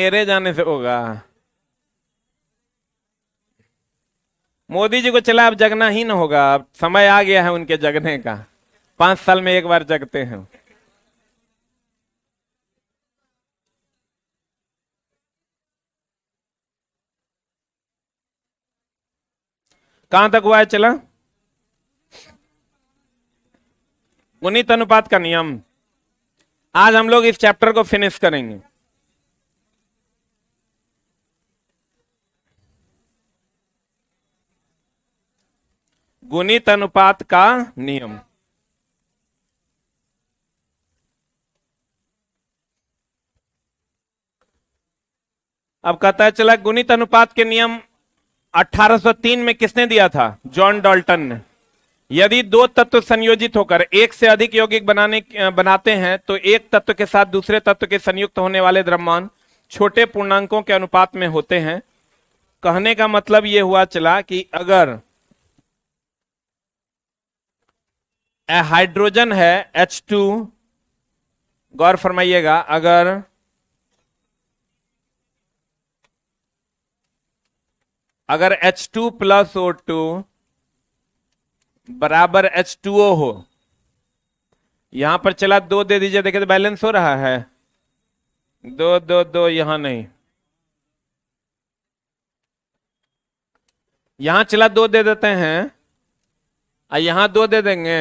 मेरे जाने से होगा। मोदी जी को चला अब जगना ही ना होगा, अब समय आ गया है उनके जगने का। 5 साल में एक बार जगते हैं। कहां तक हुआ है चला? गुणित अनुपात का नियम। आज हम लोग इस चैप्टर को फिनिश करेंगे। गुणित अनुपात का नियम। अब कहता है चला, गुणित अनुपात के नियम 1803 में किसने दिया था? जॉन डाल्टन ने। यदि दो तत्व संयोजित होकर एक से अधिक यौगिक बनाते हैं तो एक तत्व के साथ दूसरे तत्व के संयुक्त होने वाले द्रव्यमान छोटे पूर्णांकों के अनुपात में होते हैं। कहने का मतलब यह हुआ चला कि अगर हाइड्रोजन है H2, गौर फरमाइएगा, अगर H2 प्लस O2 बराबर H2O हो, यहां पर चला 2 दे दीजिए, देखिए तो बैलेंस हो रहा है। 2 2 2, यहां नहीं, यहां चला 2 दे देते हैं और यहां 2 दे देंगे।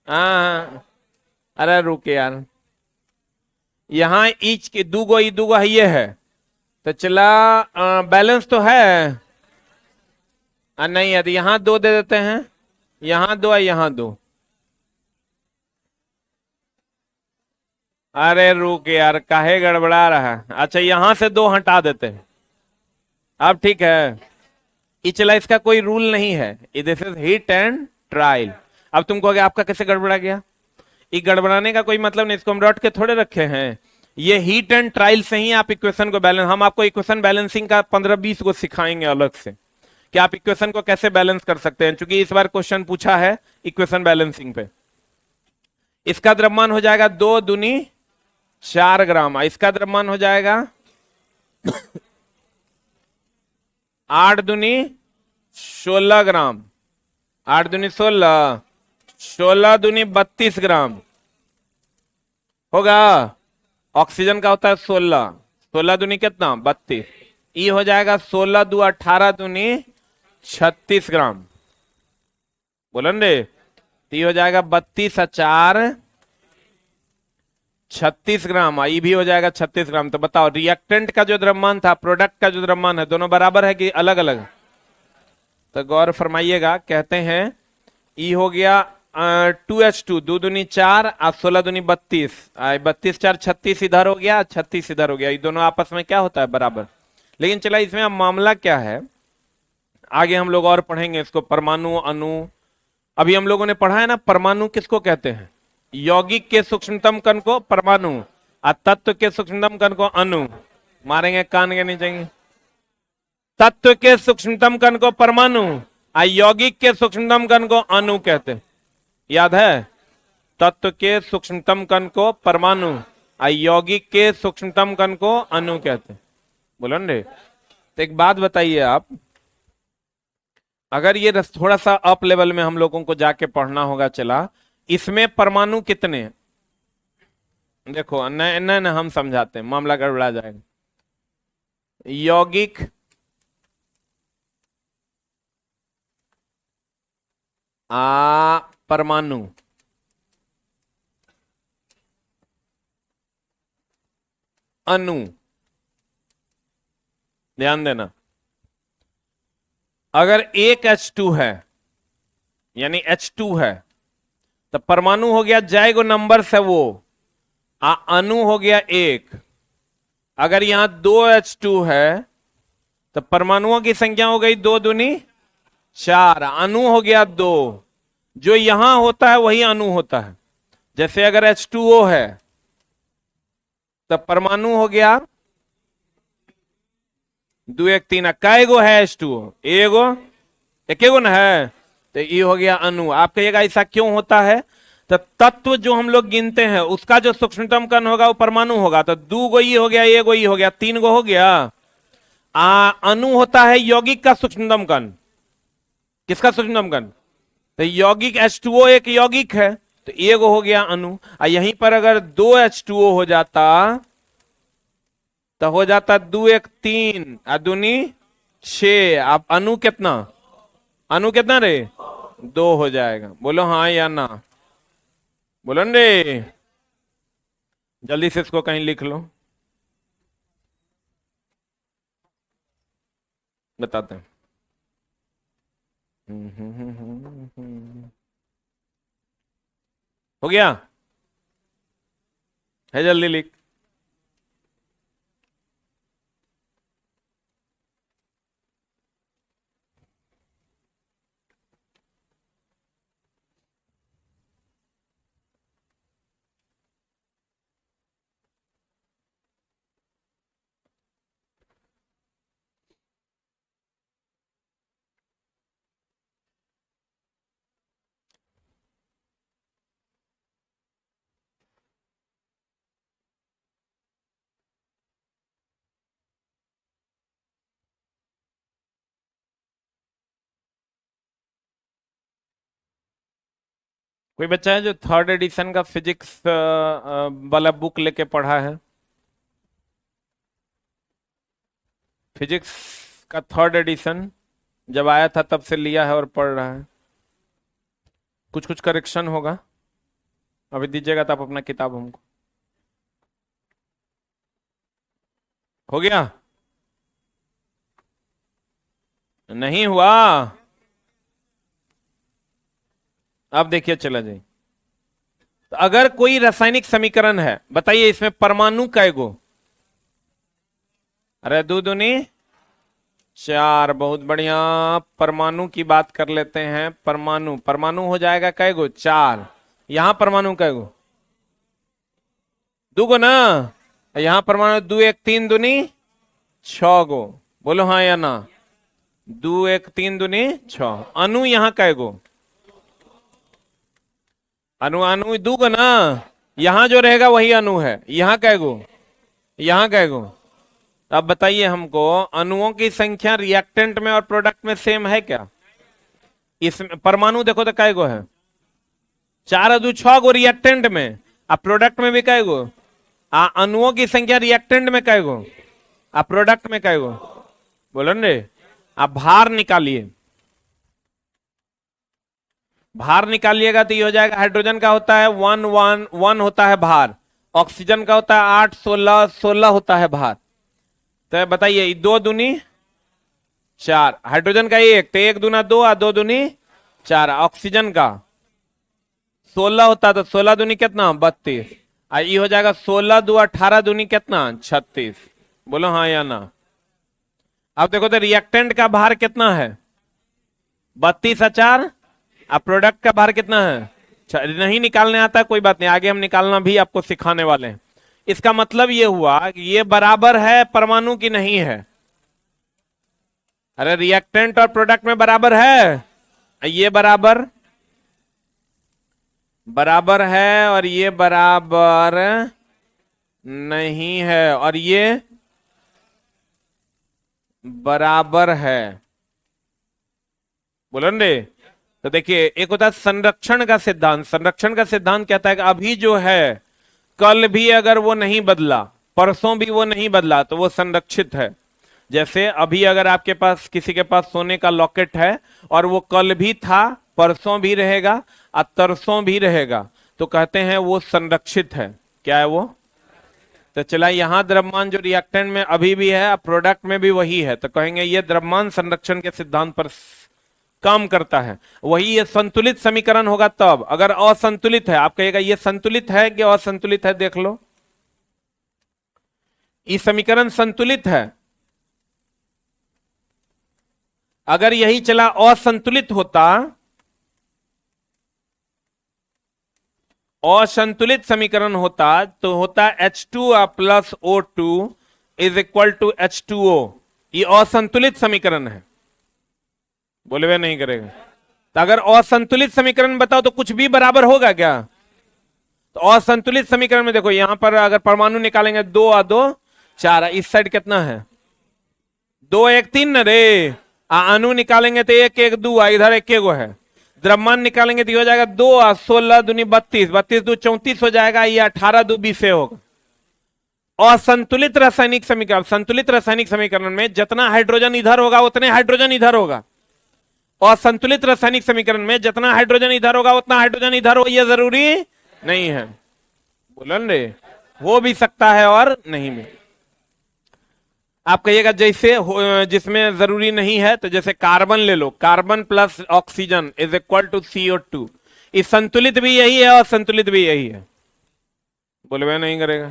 हाँ, अरे रुके यार, यहां ईच के दूगो है, ये है तो चला बैलेंस तो है। नहीं, यदि यहां 2 दे देते हैं, यहां 2 है, यहां 2। अरे रुक यार, काहे गड़बड़ा रहा है। अच्छा, यहां से 2 हटा देते हैं, अब ठीक है। चला इसका कोई रूल नहीं है, this is hit and trial. अब तुम कहोगे आपका कैसे गड़बड़ा गया? ये गड़बड़ाने का कोई मतलब नहीं, इसको हम रट के थोड़े रखे हैं। ये हीट एंड ट्रायल से ही आप इक्वेशन को बैलेंस, हम आपको इक्वेशन बैलेंसिंग का 15-20 को सिखाएंगे अलग से कि आप इक्वेशन को कैसे बैलेंस कर सकते हैं, क्योंकि इस बार क्वेश्चन पूछा है इक्वेशन बैलेंसिंग पे। इसका द्रव्यमान हो जाएगा 2 दूनी 4 ग्राम, इसका द्रव्यमान हो जाएगा 8 दूनी 16 ग्राम, 8 दूनी 16, 16 दूनी 32 ग्राम होगा। ऑक्सीजन का होता है 16, 16 दूनी कितना? 32। ये हो जाएगा 16 दू 18 दूनी 36 ग्राम, बोलन रे। ये हो जाएगा 32 4 36 ग्राम, ये भी हो जाएगा 36 ग्राम। तो बताओ रिएक्टेंट का जो द्रव्यमान था, प्रोडक्ट का जो द्रव्यमान है, दोनों बराबर है कि अलग अलग? तो गौर फरमाइएगा, कहते हैं ई हो गया 2H2, 2 दूनी 4 और 16 दूनी 32, 32 4 36 इधर हो गया, 36 इधर हो गया। ये दोनों आपस में क्या होता है? बराबर। लेकिन चला इसमें अब मामला क्या है, आगे हम लोग और पढ़ेंगे इसको। परमाणु, अणु, अभी हम लोगों ने पढ़ा है ना, परमाणु किसको कहते हैं? यौगिक के सूक्ष्मतम कण को परमाणु और तत्व के सूक्ष्मतम कण को अणु। मारेंगे कान के नीचे। तत्व के सूक्ष्मतम कण को परमाणु और यौगिक के सूक्ष्मतम कण को अणु कहते हैं, याद है? तत्व के सूक्ष्मतम कण को परमाणु और यौगिक के सूक्ष्मतम कण को अणु कहते हैं, बोलन रे। तो एक बात बताइए आप, अगर ये थोड़ा सा अप लेवल में हम लोगों को जाके पढ़ना होगा, चला इसमें परमाणु कितने? देखो न हम समझाते हैं, मामला गड़बड़ा जाएगा। यौगिक परमाणु, अणु, ध्यान देना। अगर एक H2 है, यानी H2 है, तो परमाणु हो गया जाएगो नंबर से वो, अणु हो गया 1। अगर यहां 2H2 है तो परमाणुओं की संख्या हो गई 2 दूनी 4, अणु हो गया 2। जो यहां होता है वही अणु होता है। जैसे अगर H2O है तो परमाणु हो गया 2 1 3, कैगो है H2O? एगो, एकेगो ना है, तो ये हो गया अणु। आप कहिएगा ऐसा क्यों होता है? तो तत्व जो हम लोग गिनते हैं उसका जो सूक्ष्मतम कण होगा वो परमाणु होगा। तो 2 गो ई हो गया, 1 गो ई हो गया, 3 गो हो गया। अणु होता है यौगिक का सूक्ष्मतम कण। किसका सूक्ष्मतम कण? तो यौगिक H2O एक यौगिक है, तो 1 गो हो गया अणु। यहीं पर अगर 2 H2O हो जाता तो हो जाता 2 1 3 दूनी 6। अब अणु कितना, अणु कितना रे? 2 हो जाएगा। बोलो हाँ या ना, बोलो न रे। जल्दी से इसको कहीं लिख लो, बताते हैं। हो गया है, जल्दी लिख। कोई बच्चा है जो 3rd एडिशन का फिजिक्स वाला बुक लेके पढ़ा है? फिजिक्स का 3rd एडिशन जब आया था तब से लिया है और पढ़ रहा है। कुछ कुछ करेक्शन होगा, अभी दीजिएगा तो आप अपना किताब हमको। हो गया? नहीं हुआ? अब देखिए, चला जाए। तो अगर कोई रासायनिक समीकरण है, बताइए इसमें परमाणु कै गो? अरे 2 दूनी 4, बहुत बढ़िया। परमाणु की बात कर लेते हैं। परमाणु, परमाणु हो जाएगा कै गो? 4। यहां परमाणु कै गो? 2 गो ना। यहां परमाणु 2 1 3 दूनी 6 गो। बोलो हाँ या ना। 2 1 3 दूनी 6। अणु यहां कै गो? अणु, अणु 2 गो ना। यहां जो रहेगा वही अणु है। यहां कै गो? यहां कै गो? अब बताइए हमको, अणुओं की संख्या रिएक्टेंट में और प्रोडक्ट में सेम है क्या? इसमें परमाणु देखो तो कै गो है? 4 2 6 गो रिएक्टेंट में। अब प्रोडक्ट में भी कै गो? अणुओं की संख्या रिएक्टेंट में कै गो? प्रोडक्ट में कै गो? बोलो न रे। आप भार निकालिए, भार निकालिएगा तो ये हो जाएगा। हाइड्रोजन का होता है 1 1 1 होता है भार। ऑक्सीजन का होता है 8 16 16 होता है भार। तो बताइए 2 दूनी 4, हाइड्रोजन का 1 तो 1 दूना 2 और 2 दूनी 4। ऑक्सीजन का 16 होता तो 16 दूनी कितना? 32। ये हो जाएगा 16 2 18 दूनी कितना? 36। बोलो हाँ या ना। अब देखो तो रिएक्टेंट का भार कितना है? 32 और 4। अब प्रोडक्ट का भार कितना है? नहीं निकालने आता, कोई बात नहीं, आगे हम निकालना भी आपको सिखाने वाले हैं। इसका मतलब ये हुआ कि ये बराबर है परमाणु की नहीं है? अरे रिएक्टेंट और प्रोडक्ट में बराबर है। ये बराबर बराबर है और ये बराबर नहीं है, और ये बराबर है। बोलो न रे। तो देखिए, एक होता है संरक्षण का सिद्धांत। संरक्षण का सिद्धांत कहता है कि अभी जो है, कल भी अगर वो नहीं बदला, परसों भी वो नहीं बदला, तो वो संरक्षित है। जैसे अभी अगर आपके पास, किसी के पास सोने का लॉकेट है और वो कल भी था, परसों भी रहेगा और तरसों भी रहेगा, तो कहते हैं वो संरक्षित है। क्या है वो? तो चला, यहां द्रव्यमान जो रिएक्टेंट में अभी भी है, प्रोडक्ट में भी वही है, तो कहेंगे ये द्रव्यमान संरक्षण के सिद्धांत पर काम करता है। वही ये संतुलित समीकरण होगा तब। अगर असंतुलित है, आप कहिएगा ये संतुलित है कि असंतुलित है, देख लो। ये समीकरण संतुलित है। अगर यही चला असंतुलित होता, असंतुलित समीकरण होता, तो होता H2 plus O2 is equal to H2O। ये असंतुलित समीकरण है। बोले वे नहीं करेगा। तो अगर असंतुलित समीकरण बताओ तो कुछ भी बराबर होगा क्या? तो असंतुलित समीकरण में देखो यहां पर अगर परमाणु निकालेंगे 2 और 2 4, इस साइड कितना है 2 1 3 न रे। अणु निकालेंगे तो 1 1 2, इधर 1 1 है। द्रव्यमान निकालेंगे तो ये हो जाएगा 2 और 16 दूनी 32, 32 दू 34 हो जाएगा, ये 18 दू 20 होगा। असंतुलित रासायनिक समीकरण, संतुलित रासायनिक समीकरण में जितना हाइड्रोजन इधर होगा उतने हाइड्रोजन इधर होगा। असंतुलित रासायनिक समीकरण में जितना हाइड्रोजन इधर होगा उतना हाइड्रोजन इधर हो, यह जरूरी नहीं है। बोलन रे, हो भी सकता है और नहीं भी। आप कहिएगा जैसे जिसमें जरूरी नहीं है, तो जैसे कार्बन ले लो, carbon plus oxygen is equal to CO2। इस संतुलित भी यही है और संतुलित भी यही है। बोलवे नहीं करेगा।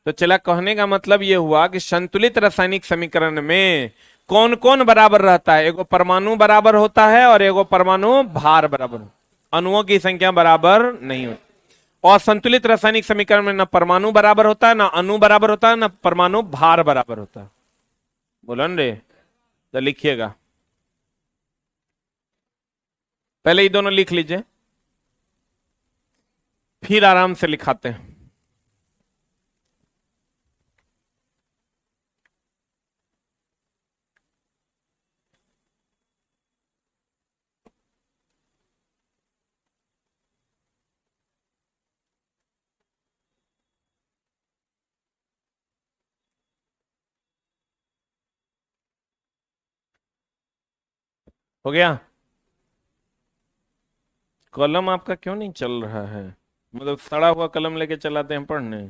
तो चला, कहने का मतलब यह हुआ कि संतुलित रासायनिक समीकरण में कौन कौन बराबर रहता है, एगो परमाणु बराबर होता है और एगो परमाणु भार बराबर, अणुओं की संख्या बराबर नहीं होती। और संतुलित रासायनिक समीकरण में ना परमाणु बराबर होता है, ना अणु बराबर होता है, ना परमाणु भार बराबर होता है। बोलन रे, तो लिखिएगा, पहले ये दोनों लिख लीजिए, फिर आराम से लिखाते हैं। हो गया? कलम आपका क्यों नहीं चल रहा है? मतलब सड़ा हुआ कलम लेके चलाते हैं पढ़ने।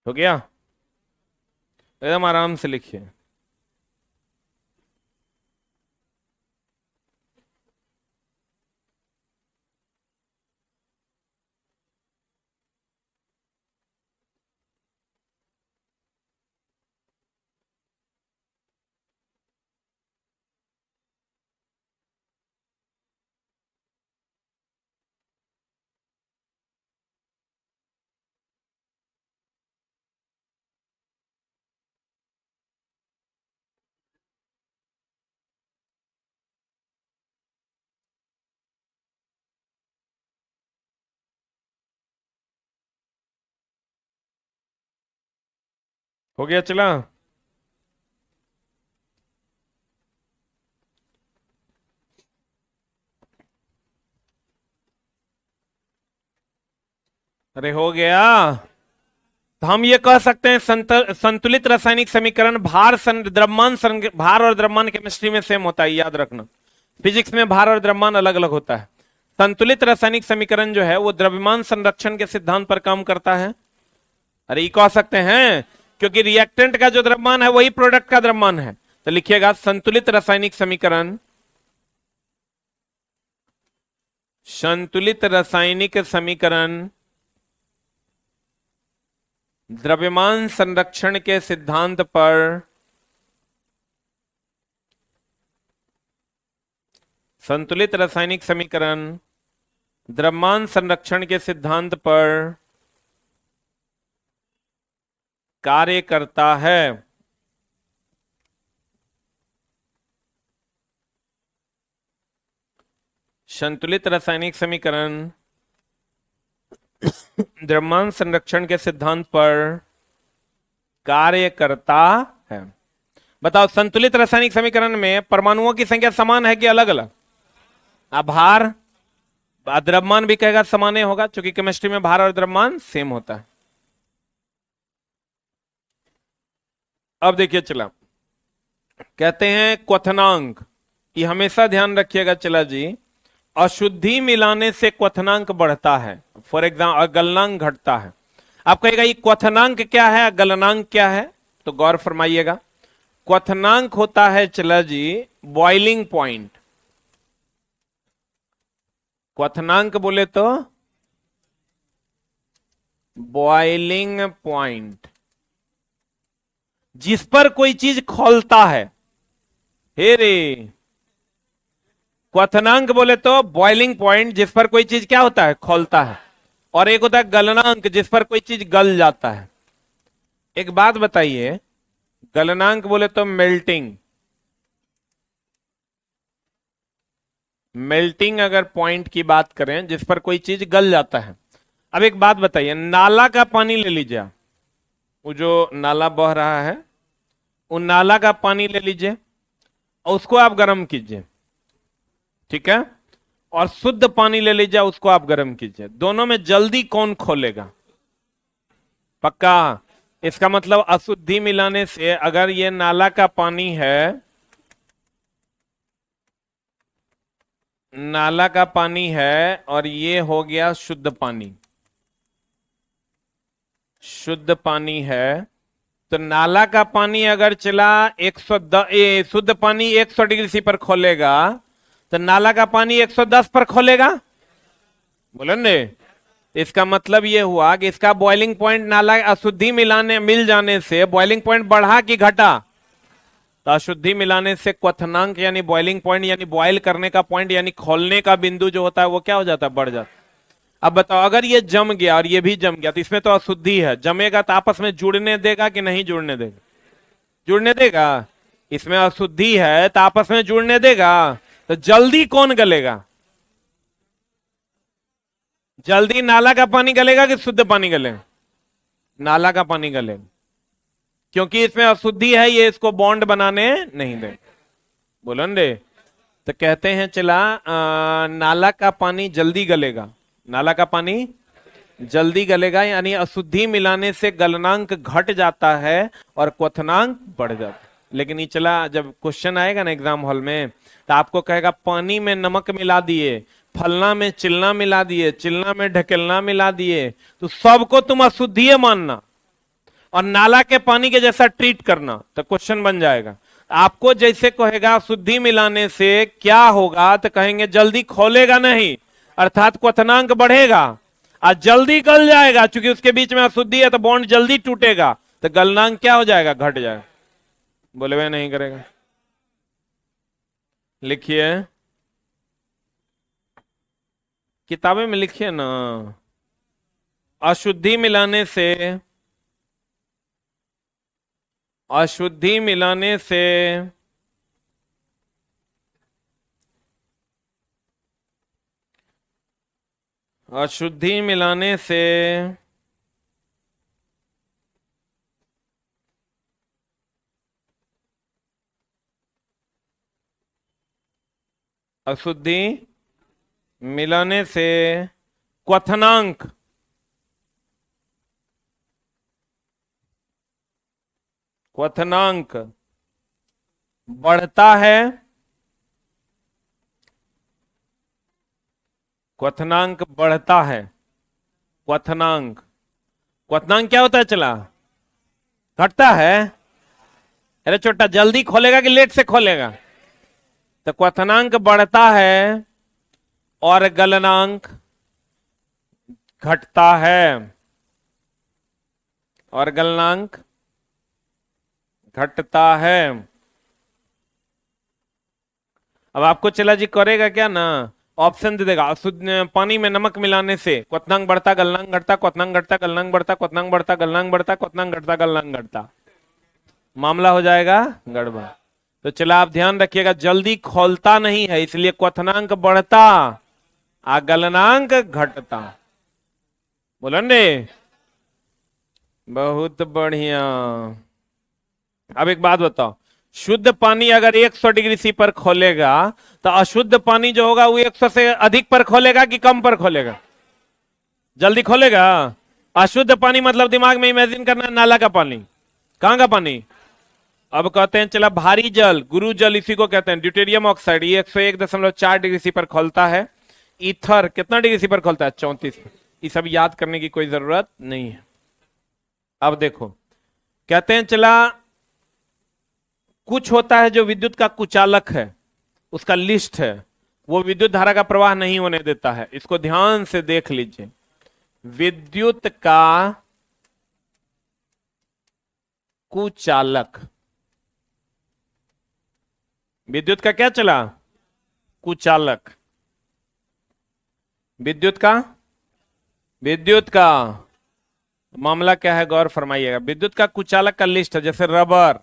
हो गया? एकदम आराम से लिखिए। हो गया? चला, अरे हो गया। तो हम ये कह सकते हैं संतुलित रासायनिक समीकरण भार और द्रव्यमान केमिस्ट्री में सेम होता है, याद रखना। फिजिक्स में भार और द्रव्यमान अलग अलग होता है। संतुलित रासायनिक समीकरण जो है वो द्रव्यमान संरक्षण के सिद्धांत पर काम करता है। अरे ये कह सकते हैं, क्योंकि रिएक्टेंट का जो द्रव्यमान है वही प्रोडक्ट का द्रव्यमान है। तो लिखिएगा संतुलित रासायनिक समीकरण, संतुलित रासायनिक समीकरण द्रव्यमान संरक्षण के सिद्धांत पर, संतुलित रासायनिक समीकरण द्रव्यमान संरक्षण के सिद्धांत पर कार्य करता है। संतुलित रासायनिक समीकरण द्रव्यमान संरक्षण के सिद्धांत पर कार्य करता है। बताओ, संतुलित रासायनिक समीकरण में परमाणुओं की संख्या समान है कि अलग अलग? भार, द्रव्यमान भी कहेगा समान होगा, क्योंकि केमिस्ट्री में भार और द्रव्यमान सेम होता है। अब देखिए चला, कहते हैं क्वथनांक, ये हमेशा ध्यान रखिएगा चला जी, अशुद्धि मिलाने से क्वथनांक बढ़ता है। फॉर एग्जाम्पल गलनांक घटता है। आप कहेगा ये क्वथनांक क्या है, गलनांक क्या है? तो गौर फरमाइएगा, क्वथनांक होता है चला जी बॉइलिंग पॉइंट। क्वथनांक बोले तो बॉइलिंग पॉइंट, जिस पर कोई चीज खौलता है। हे रे, क्वथनांक बोले तो बॉइलिंग पॉइंट जिस पर कोई चीज क्या होता है, खौलता है, और एक होता है गलनांक जिस पर कोई चीज गल जाता है। एक बात बताइए, गलनांक बोले तो मेल्टिंग, मेल्टिंग अगर पॉइंट की बात करें जिस पर कोई चीज गल जाता है। अब एक बात बताइए, नाला का पानी ले लीजिए, वो जो नाला बह रहा है, उन नाला का पानी ले लीजिए और उसको आप गर्म कीजिए, ठीक है, और शुद्ध पानी ले लीजिए उसको आप गर्म कीजिए, दोनों में जल्दी कौन खोलेगा? पक्का? इसका मतलब अशुद्धि मिलाने से, अगर ये नाला का पानी है, नाला का पानी है और ये हो गया शुद्ध पानी, शुद्ध पानी है, तो नाला का पानी अगर चला 110, शुद्ध पानी 100 डिग्री सी पर खोलेगा, तो नाला का पानी 110 पर खोलेगा, बोले ने। इसका मतलब यह हुआ कि इसका बॉइलिंग पॉइंट नाला अशुद्धि मिलाने मिल जाने से बॉइलिंग पॉइंट बढ़ा कि घटा? तो अशुद्धि मिलाने से क्वथनांक यानी बॉइलिंग पॉइंट यानी बॉइल करने का पॉइंट यानी खोलने का बिंदु जो होता है वो क्या हो जाता है, बढ़ जाता है। अब बताओ, अगर ये जम गया और ये भी जम गया तो इसमें तो अशुद्धि है, जमेगा तो आपस में जुड़ने देगा कि नहीं जुड़ने देगा? जुड़ने देगा। इसमें अशुद्धि है तो आपस में जुड़ने देगा, तो जल्दी कौन गलेगा? जल्दी नाला का पानी गलेगा कि शुद्ध पानी गलेगा? नाला का पानी गलेगा, क्योंकि इसमें अशुद्धि है, ये इसको बॉन्ड बनाने नहीं दे, बोलन रे। तो कहते हैं चला नाला का पानी जल्दी गलेगा, नाला का पानी जल्दी गलेगा, यानी अशुद्धि मिलाने से गलनांक घट जाता है और क्वथनांक बढ़ जाता है। लेकिन ये चला, जब क्वेश्चन आएगा ना एग्जाम हॉल में, तो आपको कहेगा पानी में नमक मिला दिए, फलना में चिलना मिला दिए, चिलना में ढकेलना मिला दिए, तो सबको तुम अशुद्धि मानना और नाला के पानी के जैसा ट्रीट करना, तो क्वेश्चन बन जाएगा। आपको जैसे कहेगा शुद्धि मिलाने से क्या होगा, तो कहेंगे जल्दी खोलेगा नहीं, अर्थात क्वथनांक बढ़ेगा, और जल्दी गल जाएगा, क्योंकि उसके बीच में अशुद्धि है तो बॉन्ड जल्दी टूटेगा, तो गलनांक क्या हो जाएगा, घट जाएगा। बोले वे नहीं करेगा। लिखिए, किताबें में लिखिए ना, अशुद्धि मिलाने से, अशुद्धि मिलाने से अशुद्धि मिलाने से अशुद्धि मिलाने से क्वथनांक, क्वथनांक बढ़ता है, क्वथनांक बढ़ता है, क्वथनांक, क्वथनांक क्या होता है चला, घटता है। अरे छोटा, जल्दी खोलेगा कि लेट से खोलेगा? तो क्वथनांक बढ़ता है और गलनांक घटता है, और गलनांक घटता है। अब आपको चला जी करेगा क्या ना, ऑप्शन दे देगा, शुद्ध पानी में नमक मिलाने से क्वथनांक बढ़ता गलनांक घटता, क्वथनांक घटता गलनांक बढ़ता, क्वथनांक बढ़ता गलनांक बढ़ता, क्वथनांक घटता गलनांक घटता, मामला हो जाएगा गड़बड़। तो चला आप ध्यान रखिएगा, जल्दी खोलता नहीं है इसलिए क्वथनांक बढ़ता आ गलनांक घटता, बोलन रे। बहुत बढ़िया। अब एक बात बताओ, शुद्ध पानी अगर 100 डिग्री सी पर खोलेगा, तो अशुद्ध पानी जो होगा वो 100 से अधिक पर खोलेगा कि कम पर खोलेगा? जल्दी खोलेगा। अशुद्ध पानी मतलब दिमाग में इमेजिन करना, नाला का पानी, कहां का पानी? अब कहते हैं चला भारी जल, गुरु जल इसी को कहते हैं, ड्यूटेरियम ऑक्साइड, ये 101.4 डिग्री सी पर खोलता है। ईथर कितना डिग्री सी पर खोलता है? 34। ये सब याद करने की कोई जरूरत नहीं है। अब देखो, कहते हैं चला कुछ होता है जो विद्युत का कुचालक है, उसका लिस्ट है, वो विद्युत धारा का प्रवाह नहीं होने देता है। इसको ध्यान से देख लीजिए, विद्युत का कुचालक, विद्युत का क्या चला? कुचालक। विद्युत का मामला क्या है, गौर फरमाइएगा। विद्युत का कुचालक का लिस्ट है, जैसे रबर,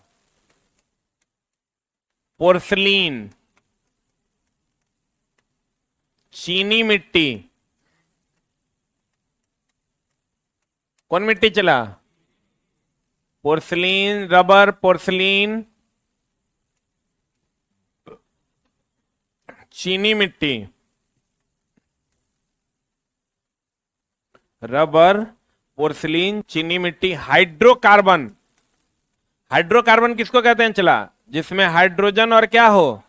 पोर्सलीन, चीनी मिट्टी। कौन मिट्टी चला? पोर्सलीन, रबर, पोर्सलीन, चीनी मिट्टी। रबर, पोर्सलीन, चीनी मिट्टी, हाइड्रोकार्बन। हाइड्रोकार्बन किसको कहते हैं चला? जिसमें हाइड्रोजन और क्या हो?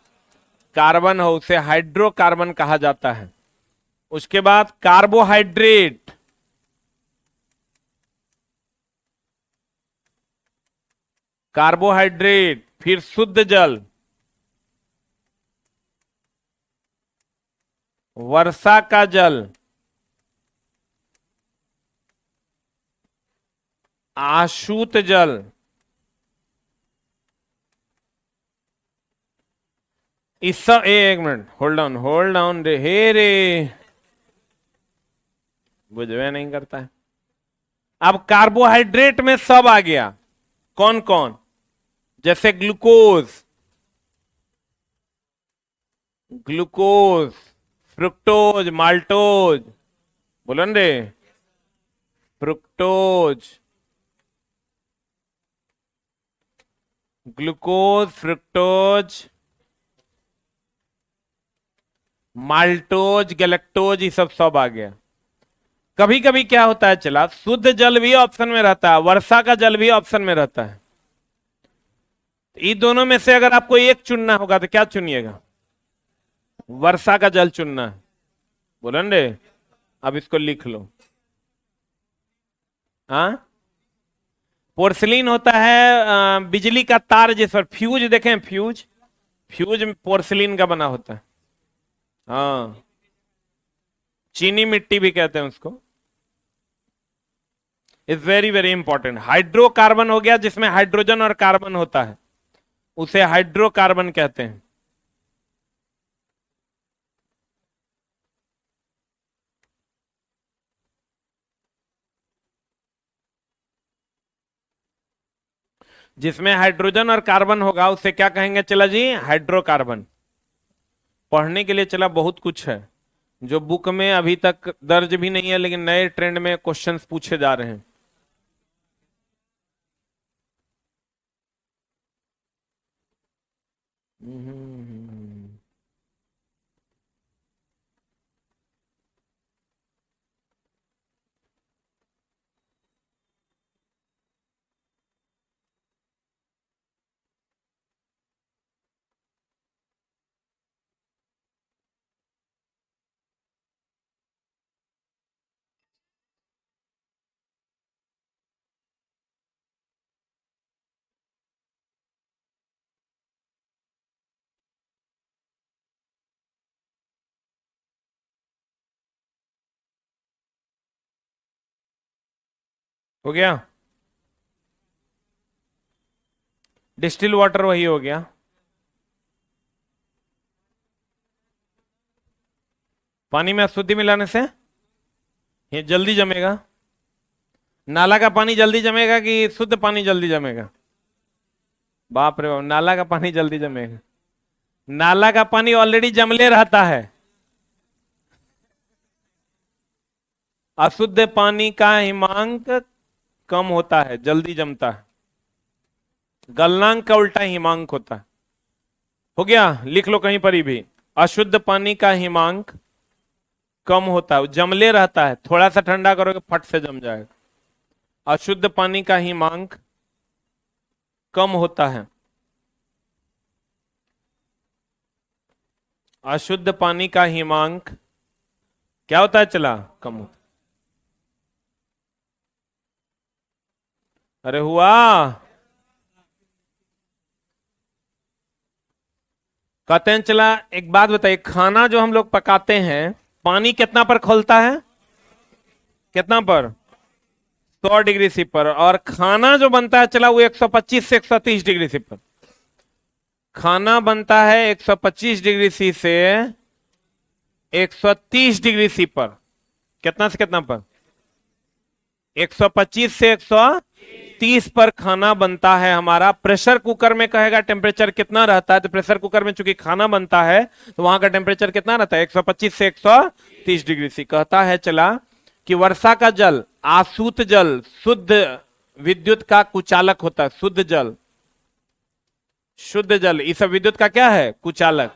कार्बन हो, उसे हाइड्रोकार्बन कहा जाता है। उसके बाद कार्बोहाइड्रेट। कार्बोहाइड्रेट, फिर शुद्ध जल, वर्षा का जल, आशुत जल, इस सब, एक मिनट, होल्ड ऑन रे, हे रे, बुझवे नहीं करता है। अब कार्बोहाइड्रेट में सब आ गया। कौन कौन? जैसे ग्लूकोज, फ्रुक्टोज, माल्टोज, बोलो न रे, fructose, glucose, fructose, maltose, galactose, ये सब आ गया। कभी कभी क्या होता है चला, शुद्ध जल भी ऑप्शन में रहता है, वर्षा का जल भी ऑप्शन में रहता है। इन दोनों में से अगर आपको एक चुनना होगा तो क्या चुनिएगा? वर्षा का जल चुनना है। बोलो न रे, अब इसको लिख लो। हाँ, पोर्सिलीन होता है बिजली का तार जिस पर फ्यूज, देखें फ्यूज, फ्यूज पोर्सिलीन का बना होता है। हाँ, चीनी मिट्टी भी कहते हैं उसको। Is very very important. Hydrocarbon हो गया जिसमें हाइड्रोजन और कार्बन होता है, उसे हाइड्रोकार्बन कहते हैं। जिसमें हाइड्रोजन और कार्बन होगा उसे क्या कहेंगे चला जी? हाइड्रोकार्बन। पढ़ने के लिए चला बहुत कुछ है जो बुक में अभी तक दर्ज भी नहीं है, लेकिन नए ट्रेंड में क्वेश्चंस पूछे जा रहे हैं। हो गया। डिस्टिल वाटर वही हो गया। पानी में अशुद्धि मिलाने से ये जल्दी जमेगा। नाला का पानी जल्दी जमेगा कि शुद्ध पानी जल्दी जमेगा? बाप रे बाप, नाला का पानी जल्दी जमेगा। नाला का पानी ऑलरेडी जमले रहता है। अशुद्ध पानी का हिमांक कम होता है, जल्दी जमता है। गलनांक का उल्टा हिमांक होता है। हो गया, लिख लो कहीं पर ही भी। अशुद्ध पानी का हिमांक कम होता है, जमले रहता है, थोड़ा सा ठंडा करोगे फट से जम जाएगा। अशुद्ध पानी का हिमांक कम होता है। अशुद्ध पानी का हिमांक क्या होता है चला? कम होता है। अरे हुआ। कहते हैं चला, एक बात बताइए, खाना जो हम लोग पकाते हैं पानी कितना पर खौलता है? कितना पर? 100 डिग्री सी पर। और खाना जो बनता है चला वो 125 से 130 डिग्री सी पर। खाना बनता है 125 डिग्री सी से 130 डिग्री सी पर। कितना से कितना पर? 125 से 130 पर खाना बनता है हमारा। प्रेशर कुकर में कहेगा टेम्परेचर कितना रहता है, तो प्रेशर कुकर में चूंकि खाना बनता है तो वहां का टेम्परेचर कितना रहता है? 125 से 130 डिग्री सी। कहता है चला कि वर्षा का जल, आसूत जल शुद्ध विद्युत का कुचालक होता है। शुद्ध जल, शुद्ध जल, इस सब विद्युत का क्या है? कुचालक।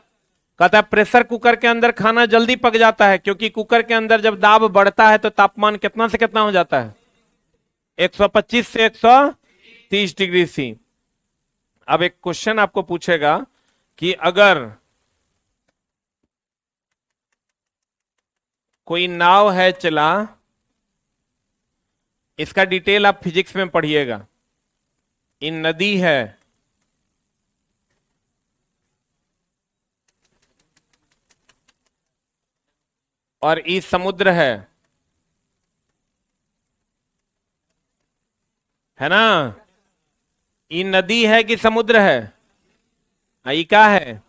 कहता है प्रेशर कुकर के अंदर खाना जल्दी पक जाता है, क्योंकि कुकर के अंदर जब दाब बढ़ता है तो तापमान कितना से कितना हो जाता है? 125 से 130 डिग्री सी। अब एक क्वेश्चन आपको पूछेगा कि अगर कोई नाव है चला, इसका डिटेल आप फिजिक्स में पढ़िएगा। इन नदी है, और ई समुद्र है ना? ई नदी है कि समुद्र है? ई का है?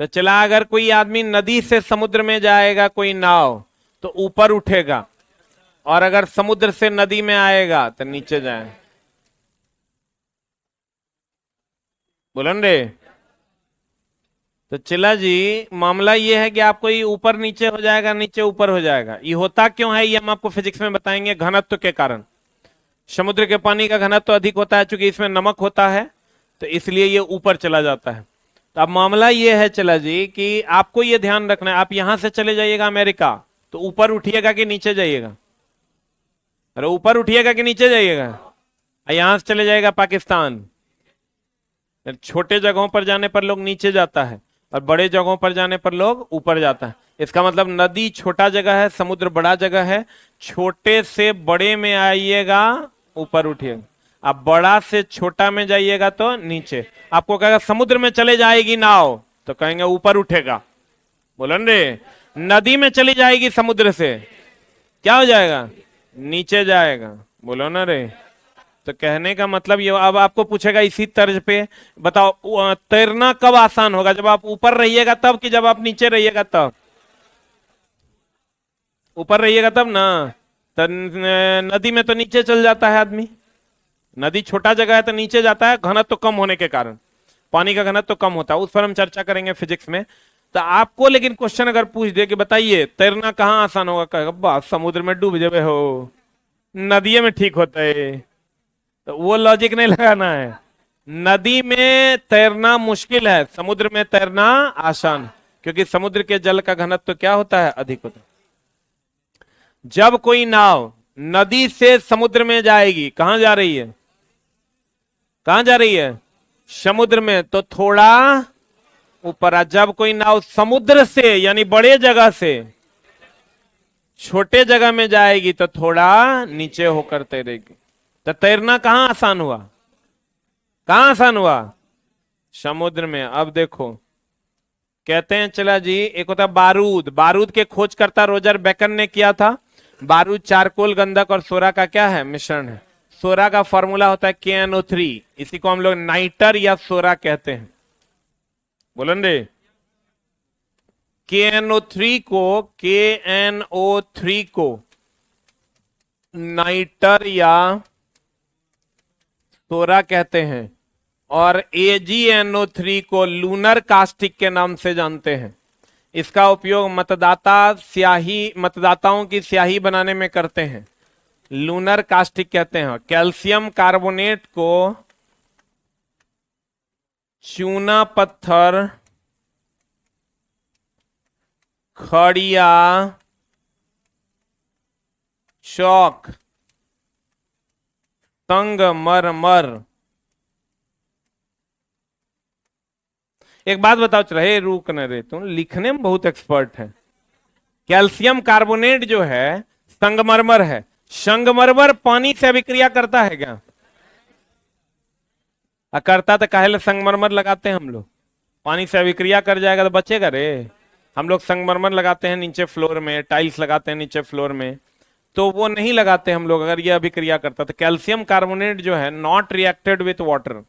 तो चला अगर कोई आदमी नदी से समुद्र में जाएगा कोई नाव तो ऊपर उठेगा, और अगर समुद्र से नदी में आएगा तो नीचे जाए। बोलन रे। तो चिल्ला जी मामला ये है कि आपको ये ऊपर नीचे हो जाएगा, नीचे ऊपर हो जाएगा। ये होता क्यों है ये हम आपको फिजिक्स में बताएंगे। घनत्व के कारण। समुद्र के पानी का घनत्व अधिक होता है, क्योंकि इसमें नमक होता है, तो इसलिए ये ऊपर चला जाता है। तो अब मामला ये है चला जी कि आपको ये ध्यान रखना है, आप यहां से चले जाइएगा अमेरिका तो ऊपर उठिएगा कि नीचे जाइएगा? अरे ऊपर उठिएगा कि नीचे जाइएगा? यहां से चले जाएगा पाकिस्तान, छोटे जगहों पर जाने पर लोग नीचे जाता है, और बड़े जगहों पर जाने पर लोग ऊपर जाता है। इसका मतलब नदी छोटा जगह है, समुद्र बड़ा जगह है। छोटे से बड़े में आइएगा ऊपर उठिएगा, अब बड़ा से छोटा में जाइएगा तो नीचे। आपको कहेगा समुद्र में चले जाएगी नाव तो कहेंगे ऊपर उठेगा। बोलन रे। नदी में चली जाएगी समुद्र से क्या हो जाएगा? नीचे जाएगा। बोलो ना रे। तो कहने का मतलब ये, अब आपको पूछेगा इसी तर्ज पे बताओ तैरना कब आसान होगा? जब आप ऊपर रहिएगा तब, कि जब आप नीचे रहिएगा तब? ऊपर रहिएगा तब ना। तो नदी में तो नीचे चल जाता है आदमी। नदी छोटा जगह है तो नीचे जाता है, घनत्व तो कम होने के कारण। पानी का घनत्व तो कम होता है, उस पर हम चर्चा करेंगे फिजिक्स में। तो आपको लेकिन क्वेश्चन अगर पूछ दे कि बताइए तैरना कहाँ आसान होगा, कहेगा बस समुद्र में डूब जावे हो, नदिये में ठीक होता है। तो वो लॉजिक नहीं लगाना है। नदी में तैरना मुश्किल है, समुद्र में तैरना आसान, क्योंकि समुद्र के जल का घनत्व तो क्या होता है? अधिक होता है। जब कोई नाव नदी से समुद्र में जाएगी, कहां जा रही है? कहां जा रही है? समुद्र में, तो थोड़ा ऊपर आ। जब कोई नाव समुद्र से यानी बड़े जगह से छोटे जगह में जाएगी तो थोड़ा नीचे होकर तैरेगी। तो तैरना कहां आसान हुआ? कहां आसान हुआ? समुद्र में। अब देखो कहते हैं चला जी, एक होता बारूद। बारूद के खोजकर्ता रोजर बेकन ने किया था। बारूद चारकोल, गंधक और सोरा का क्या है? मिश्रण है। सोरा का फॉर्मूला होता है KNO3, इसी को हम लोग नाइटर या सोरा कहते हैं। बोलन रे। KNO3 को नाइटर या सोरा कहते हैं, और AgNO3 को लूनर कास्टिक के नाम से जानते हैं। इसका उपयोग मतदाताओं की स्याही बनाने में करते हैं। लूनर कास्टिक कहते हैं। कैल्शियम कार्बोनेट को चूना पत्थर, खड़िया, चौक, संगमरमर। एक बात बताओ, रहे रुक न रे, तुम लिखने में बहुत एक्सपर्ट है। कैल्शियम कार्बोनेट जो है संगमरमर है। संगमरमर पानी से अभिक्रिया करता है क्या? करता तो काहे संगमरमर लगाते हैं हम लोग? पानी से अभिक्रिया कर जाएगा तो बचेगा रे। हम लोग संगमरमर लगाते हैं नीचे फ्लोर में, टाइल्स लगाते हैं नीचे फ्लोर में, तो वो नहीं लगाते हम लोग अगर ये अभिक्रिया करता। तो कैल्शियम कार्बोनेट जो है नॉट रिएक्टेड विथ वाटर,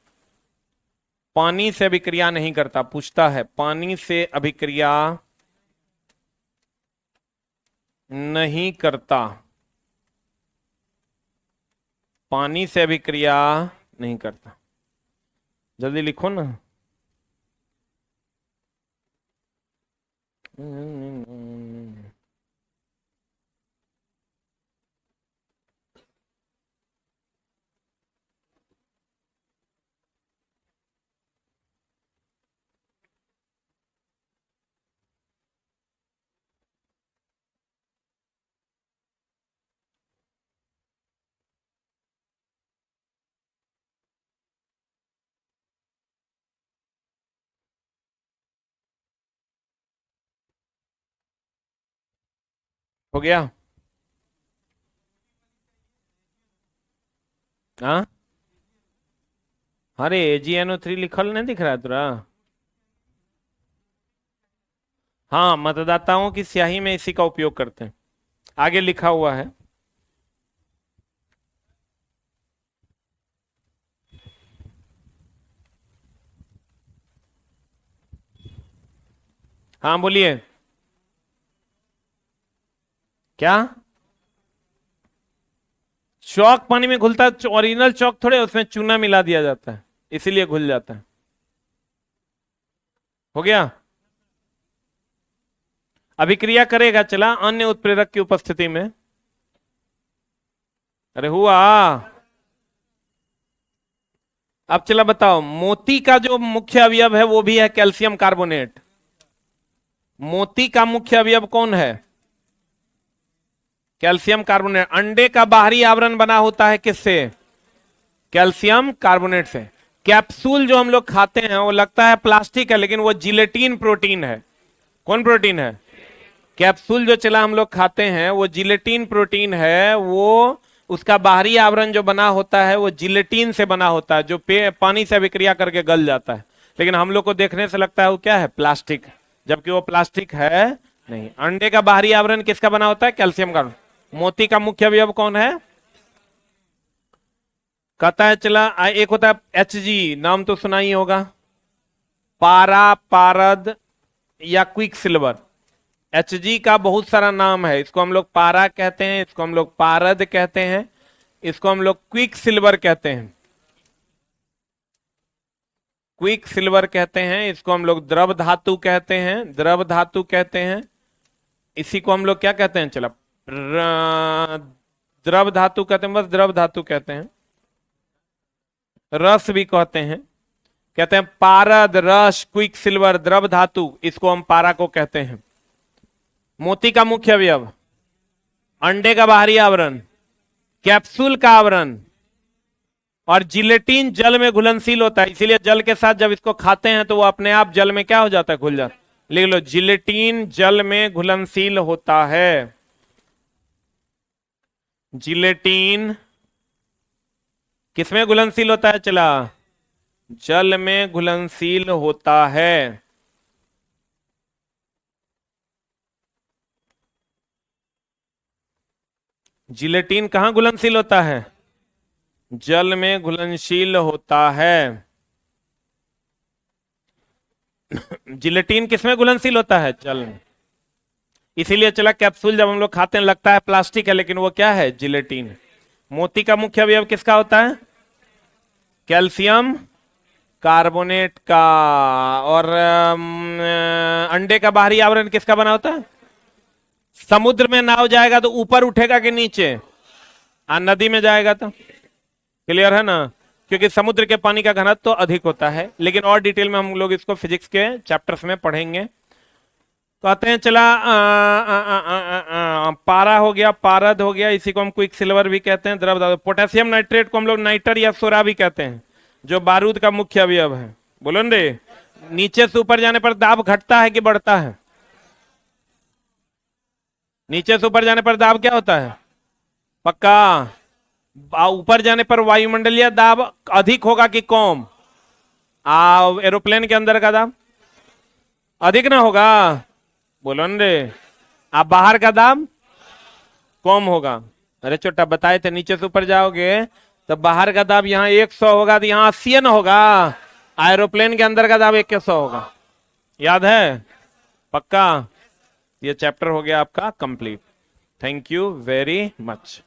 पानी से अभिक्रिया नहीं करता, पूछता है पानी से अभिक्रिया नहीं करता, पानी से अभिक्रिया नहीं करता, जल्दी लिखो ना। हो गया? हाँ, अरे AgNO3 लिखल नहीं दिख रहा है तुरा? हाँ, मतदाताओं की स्याही में इसी का उपयोग करते हैं, आगे लिखा हुआ है। हाँ बोलिए। क्या? चौक पानी में घुलता है? ओरिजिनल चौक थोड़े, उसमें चूना मिला दिया जाता है, इसीलिए घुल जाता है। हो गया? अभिक्रिया करेगा चला अन्य उत्प्रेरक की उपस्थिति में। अरे हुआ। अब चला बताओ, मोती का जो मुख्य अवयव है वो भी है कैल्शियम कार्बोनेट। मोती का मुख्य अवयव कौन है? Calcium carbonate. अंडे का बाहरी आवरण बना होता है किससे? कैल्शियम कार्बोनेट से। कैप्सूल जो हम लोग खाते हैं वो लगता है प्लास्टिक है, लेकिन वो जिलेटिन प्रोटीन है। कौन प्रोटीन है? कैप्सूल जो चला हम लोग खाते हैं वो जिलेटिन प्रोटीन है। वो उसका बाहरी आवरण जो बना होता है वो जिलेटिन से बना होता है, जो पानी से अभिक्रिया करके गल जाता है। लेकिन हम लोग को देखने से लगता है वो क्या है? प्लास्टिक, जबकि वो प्लास्टिक है नहीं। अंडे का बाहरी आवरण किसका बना होता है? कैल्शियम का। मोती का मुख्य अवयव कौन है? कहता है चला एक होता है Hg, नाम तो सुना ही होगा, पारा, पारद या क्विक सिल्वर। Hg का बहुत सारा नाम है, इसको हम लोग पारा कहते हैं, इसको हम लोग पारद कहते हैं, इसको हम लोग क्विक सिल्वर कहते हैं। क्विक सिल्वर कहते हैं, इसको हम लोग द्रव धातु कहते हैं, द्रव धातु कहते हैं। इसी को हम लोग क्या कहते हैं? चला द्रव धातु कहते हैं, बस द्रव धातु कहते हैं। रस भी कहते हैं, कहते हैं पारद, रस, क्विक सिल्वर, द्रव धातु, इसको हम पारा को कहते हैं। मोती का मुख्य अवयव, अंडे का बाहरी आवरण, कैप्सूल का आवरण, और जिलेटिन जल में घुलनशील होता है, इसीलिए जल के साथ जब इसको खाते हैं तो वो अपने आप जल में क्या हो जाता है? घुल जाता है। लिख लो, जिलेटिन जल में घुलनशील होता है। जिलेटिन किसमें घुलनशील होता है? चला जल में घुलनशील होता है। जिलेटिन कहां घुलनशील होता है? जल में घुलनशील होता है। जिलेटिन किसमें घुलनशील होता है? जल में। इसीलिए चला कैप्सूल जब हम लोग खाते हैं लगता है प्लास्टिक है, लेकिन वो क्या है? जिलेटिन। मोती का मुख्य अवयव किसका होता है? कैल्शियम कार्बोनेट का। और अंडे का बाहरी आवरण किसका बना होता है? समुद्र में नाव जाएगा तो ऊपर उठेगा कि नीचे? नदी में जाएगा तो? क्लियर है ना? क्योंकि समुद्र के पानी का घनत्व तो अधिक होता है, लेकिन और डिटेल में हम लोग इसको फिजिक्स के चैप्टर्स में पढ़ेंगे। कहते हैं चला पारा हो गया, पारद हो गया, इसी को हम क्विक सिल्वर भी कहते हैं, द्रव धातु। पोटेशियम नाइट्रेट को हम लोग नाइटर या सोरा भी कहते हैं, जो बारूद का मुख्य अवयव है। बोलो रे, नीचे से ऊपर जाने पर दाब घटता है कि बढ़ता है? नीचे से ऊपर जाने पर दाब क्या होता है? पक्का। ऊपर जाने पर वायुमंडलीय दाब अधिक होगा कि कम? एरोप्लेन के अंदर का दाब अधिक ना होगा? बोलो न रे। आप बाहर का दाब कम होगा। अरे छोटा बताए थे, नीचे से ऊपर जाओगे तो बाहर का दाब यहाँ 100 होगा तो यहाँ 80 न होगा? एरोप्लेन के अंदर का दाब 2100 होगा, याद है? पक्का? ये चैप्टर हो गया आपका complete. Thank you very much.